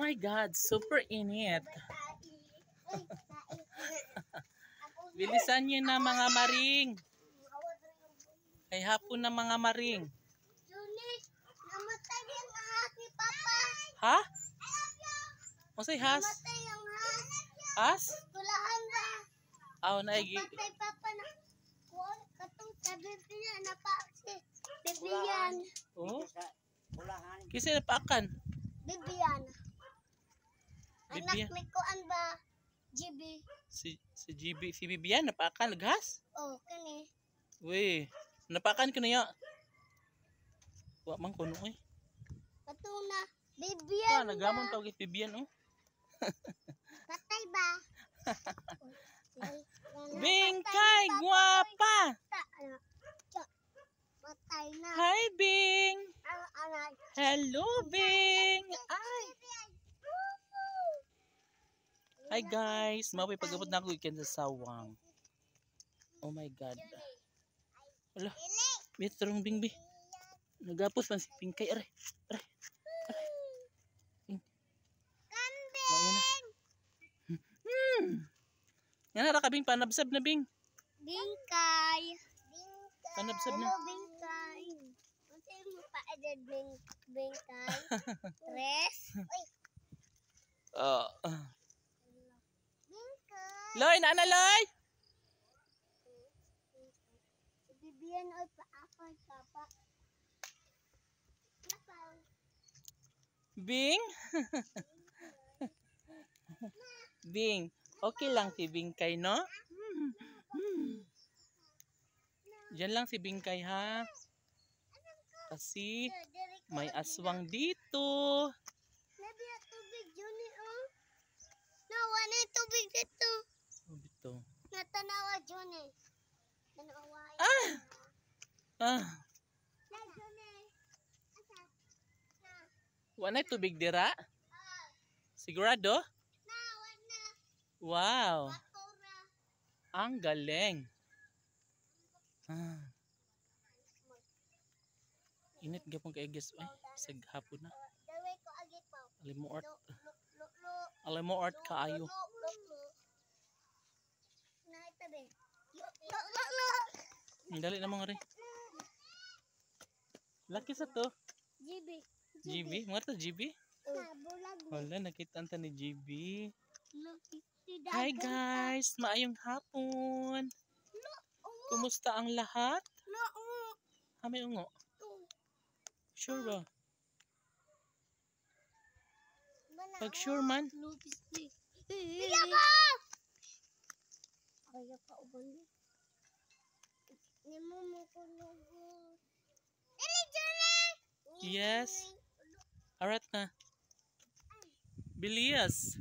my God, super init. Bilisan niyo na mga maring. Ay hapon na mga maring. Namatay yung ahas ni Papa. Ha? Masay has? Namatay yung ahas. Has? Tulahan ba? Aw naigi. Namatay Papa na. Katong sabi niya na pa si Bibian. Oh. Kisa napakan. Bibian. Anak Bibian. ni Kuan ba? GB. Si GB, si Bibian napakan laghas? Oh, kani. We, napakan ko na ya. Wa man kuno eh. Katong na Bibian. Nagamon tawag kay Bibian oh. Patay ba? Bingkay, guwapa. Patay na. Hi Bing. Anak. Hello Bing. Ay. Hi guys, mapay pagabot na ako weekend sa Sawang. Oh my God. Wala. Bitrong Bing Bi. Nagapos man si Bingkay are. Are. Bing. Kambing. Yan na ka Bing, panabsab na Bing. Bingkay. Panabsab na. Hello, Bingkay. Kasi mo pa edad Bingkay. Tres. Uy, Bingkay. Loy, na Loy. Bibian oy paapay papa. Napang. Bing. Bing, okay lang si Bingkay, no? Diyan lang si Bingkay ha. Kasi may aswang dito. Nabi at tubig yun oh. Nawa na yung tubig dito. Oh, bito. Natanawa yun eh. Tanawa yun. Ah! Ah, Na yun eh. Asa? Na. wala tubig dira? Sigurado? Na, na. Wow, Batura. ang galing. Ah. Init gapon kay guys, ay, sag hapon na. Daway ko agit pa. Alimuort. Lo. Alimuort kaayo. Na itabi. Lo. Ang dali na mga rin. Laki sa to. GB. GB, mga to GB? Bulag. Wala, nakita ta ni GB. Tidak. Hi guys, maayong hapon. Kumusta ang lahat? May ungo. Sure ba? Pag sure man. Iya ba? Kaya pa uban ni. Ni mo ko lugo. Dili jone. Yes. Arat na. Bilias.